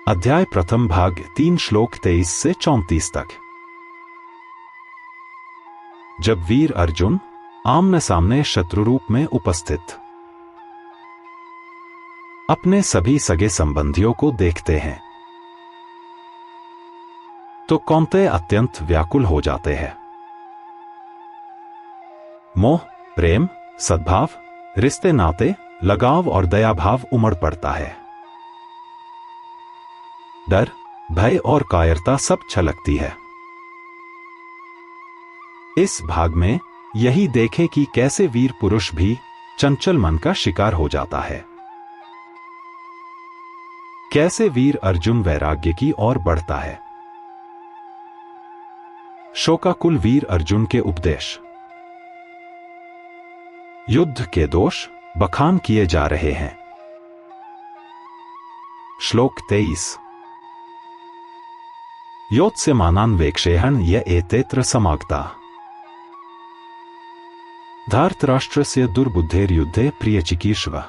अध्याय प्रथम भाग 3 श्लोक 23 से 34 तक। जब वीर अर्जुन आमने सामने शत्रु रूप में उपस्थित अपने सभी सगे संबंधियों को देखते हैं तो कौंतेय अत्यंत व्याकुल हो जाते हैं। मोह, प्रेम, सद्भाव, रिश्ते नाते, लगाव और दया भाव उमड़ पड़ता है। डर, भय और कायरता सब छलकती है। इस भाग में यही देखें कि कैसे वीर पुरुष भी चंचल मन का शिकार हो जाता है, कैसे वीर अर्जुन वैराग्य की ओर बढ़ता है। शोकाकुल वीर अर्जुन के उपदेश। युद्ध के दोष बखान किए जा रहे हैं। श्लोक 23। योत्स्यमानान्वेक्षेहं य एतेऽत्र समागता धार्तराष्ट्रस्य दुर्बुद्धेर्युद्धे प्रियचिकीर्षवः।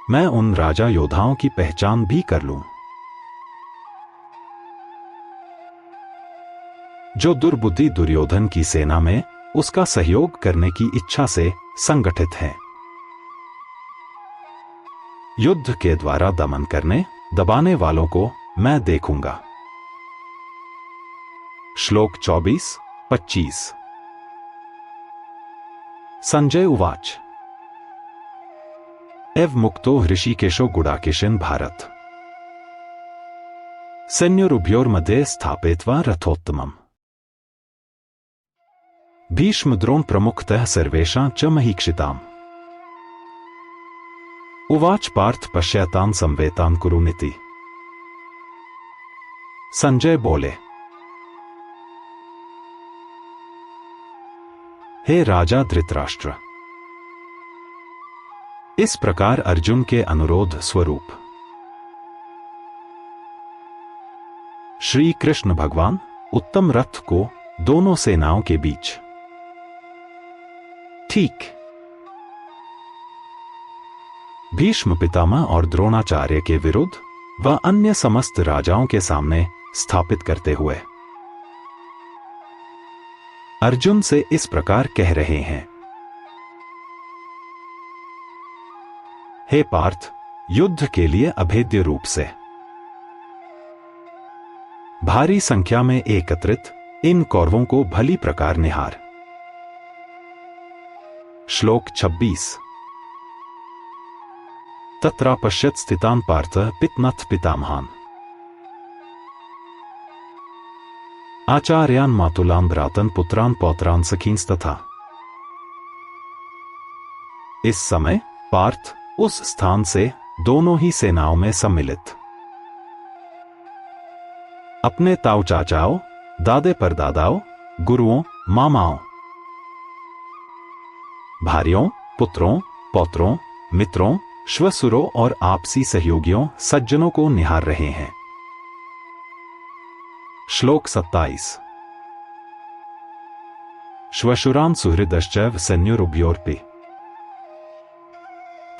मैं उन राजा योद्धाओं की पहचान भी कर लूं जो दुर्बुद्धि दुर्योधन की सेना में उसका सहयोग करने की इच्छा से संगठित हैं। युद्ध के द्वारा दमन करने दबाने वालों को मैं देखूंगा। श्लोक 24-25। संजय उवाच एव मुक्तो हृषीकेशो गुडाकेशन भारत सैन्योरुभयोर्मध्ये स्थापयित्वा रथोत्तमम् भीष्म द्रोण प्रमुखतः सर्वेषां च महीक्षिताम् उवाच पार्थ पश्यतान् संवेतान् कुरुनिति। संजय बोले, हे राजा धृतराष्ट्र, इस प्रकार अर्जुन के अनुरोध स्वरूप श्री कृष्ण भगवान उत्तम रथ को दोनों सेनाओं के बीच ठीक भीष्म पितामह और द्रोणाचार्य के विरुद्ध व अन्य समस्त राजाओं के सामने स्थापित करते हुए अर्जुन से इस प्रकार कह रहे हैं। हे पार्थ, युद्ध के लिए अभेद्य रूप से भारी संख्या में एकत्रित इन कौरवों को भली प्रकार निहार। श्लोक 26। तत्रापश्यत् स्थितान् पार्थ पितनाथ पितामहान् आचार्यान् मातुलान् भ्रातन् पुत्रान् पौत्रान् सखींस्तथा। इस समय पार्थ उस स्थान से दोनों ही सेनाओं में सम्मिलित अपने ताऊ चाचाओं, दादे परदादाओं, गुरुओं, मामाओं, भाइयों, पुत्रों, पौत्रों, मित्रों, श्वसुरों और आपसी सहयोगियों, सज्जनों को निहार रहे हैं। श्लोक 27। श्वशुरान् सुहृदश्चैव सैन्योरुभयोरपि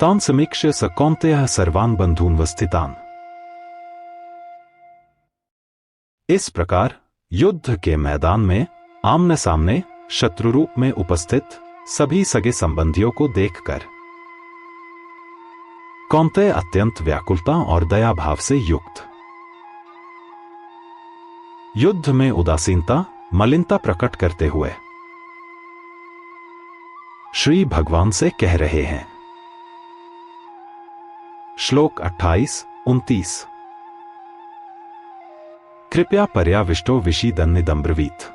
तान् समीक्ष्य स कौन्तेयः सर्वान् बन्धून्वस्थितान्। इस प्रकार युद्ध के मैदान में आमने सामने शत्रु रूप में उपस्थित सभी सगे संबंधियों को देखकर कौन्तेय अत्यंत व्याकुलता और दया भाव से युक्त युद्ध में उदासीनता, मलिनता प्रकट करते हुए श्री भगवान से कह रहे हैं। श्लोक 28-29। कृपया पर्याविष्टो विषीदन्निदं ब्रवीत्।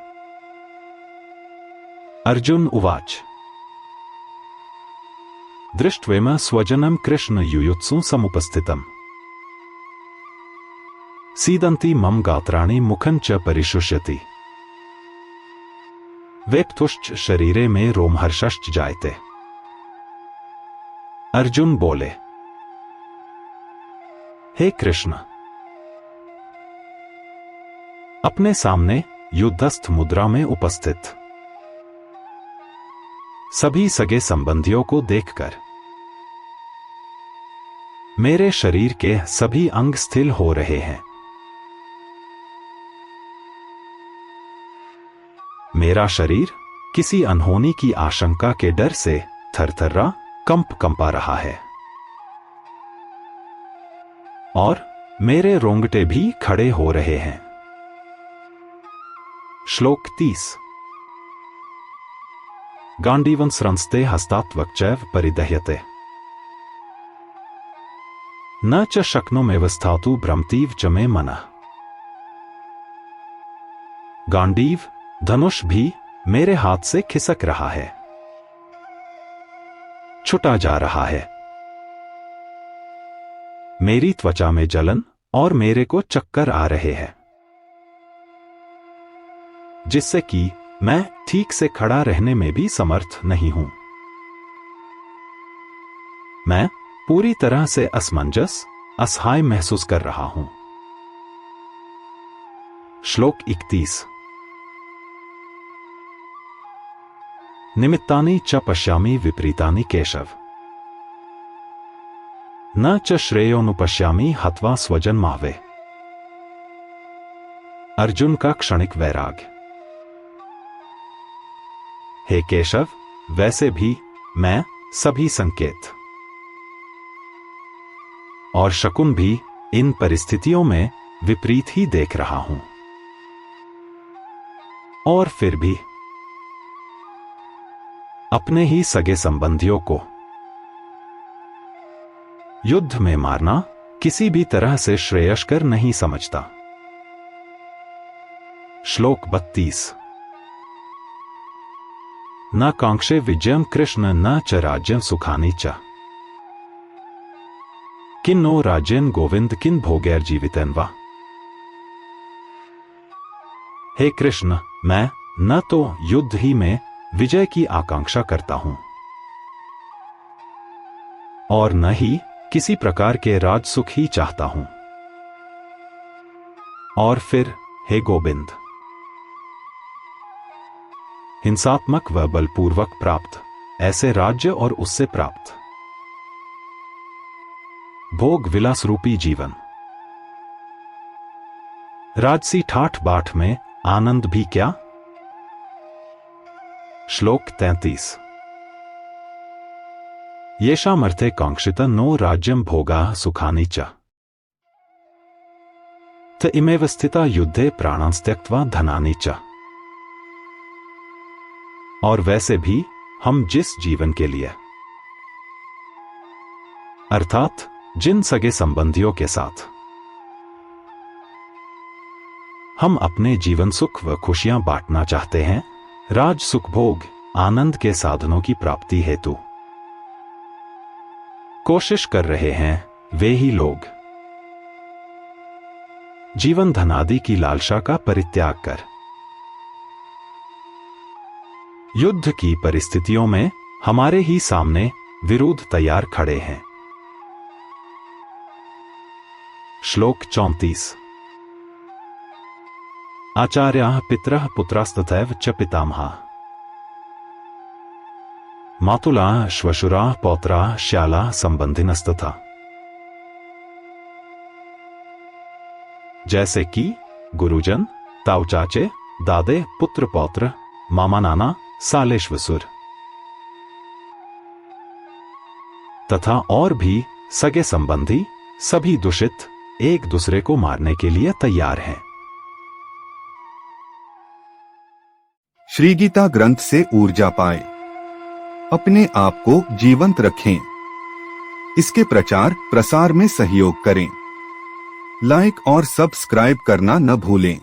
अर्जुन उवाच दृष्ट्वेम स्वजनं कृष्ण युयुत्सु समुपस्थितम् सीदन्ति मम गात्राणि मुखं च परिशुष्यति वेप्तुश्च शरीरे में रोमहर्षश्च जायते। अर्जुन बोले, हे कृष्ण, अपने सामने युद्धस्थ मुद्रा में उपस्थित सभी सगे संबंधियों को देखकर मेरे शरीर के सभी अंग स्थिर हो रहे हैं। मेरा शरीर किसी अनहोनी की आशंका के डर से थरथरा कंपा रहा है और मेरे रोंगटे भी खड़े हो रहे हैं। श्लोक 30। गांडीवं स्रंस्ते हस्तात् वक्चैव परिदह्यते न च शक्नोमेव स्थातु भ्रमतीव च मे मनः। गांडीव धनुष भी मेरे हाथ से खिसक रहा है, छुटा जा रहा है। मेरी त्वचा में जलन और मेरे को चक्कर आ रहे हैं, जिससे कि मैं ठीक से खड़ा रहने में भी समर्थ नहीं हूं। मैं पूरी तरह से असमंजस, असहाय महसूस कर रहा हूं। श्लोक 31। निमित्तानि च पश्यामि विपरीतानि केशव न च श्रेयोनुपश्यामि हत्वा स्वजन्मावे। अर्जुन का क्षणिक वैराग्य। हे केशव, वैसे भी मैं सभी संकेत और शकुन भी इन परिस्थितियों में विपरीत ही देख रहा हूं, और फिर भी अपने ही सगे संबंधियों को युद्ध में मारना किसी भी तरह से श्रेयस्कर नहीं समझता। श्लोक 32। न कांक्षे विजयं कृष्ण न च राज्यं सुखानि च किन्नो राज्यं गोविंद किन भोगैर्जीवितेन वा। हे कृष्ण, मैं न तो युद्ध ही में विजय की आकांक्षा करता हूं और न ही किसी प्रकार के राजसुख ही चाहता हूं। और फिर हे गोविंद, हिंसात्मक व बलपूर्वक प्राप्त ऐसे राज्य और उससे प्राप्त भोग विलास रूपी जीवन, राजसी ठाठ बाट में आनंद भी क्या। श्लोक 33। येषामर्थे कांक्षिता नो राज्यं भोगाः सुखानि च त इमेव स्थिता युद्धे प्राणांस् त्यक्त्वा धनानि च। और वैसे भी हम जिस जीवन के लिए, अर्थात जिन सगे संबंधियों के साथ हम अपने जीवन सुख व खुशियां बांटना चाहते हैं, राज सुख भोग आनंद के साधनों की प्राप्ति हेतु कोशिश कर रहे हैं, वे ही लोग जीवन धनादि की लालसा का परित्याग कर युद्ध की परिस्थितियों में हमारे ही सामने विरोध तैयार खड़े हैं। श्लोक 34। आचार्याः पितरः पुत्रास्तथैव च पितामहाः मातुलाः श्वशुराः पौत्राः श्यालाः संबंधिनस्तथा। जैसे कि गुरुजन, ताऊ चाचे, दादे, पुत्र पौत्र, मामा नाना, साले श्वशुर तथा और भी सगे संबंधी सभी दूषित एक दूसरे को मारने के लिए तैयार हैं। श्री गीता ग्रंथ से ऊर्जा पाएं, अपने आप को जीवंत रखें, इसके प्रचार प्रसार में सहयोग करें। लाइक और सब्सक्राइब करना न भूलें।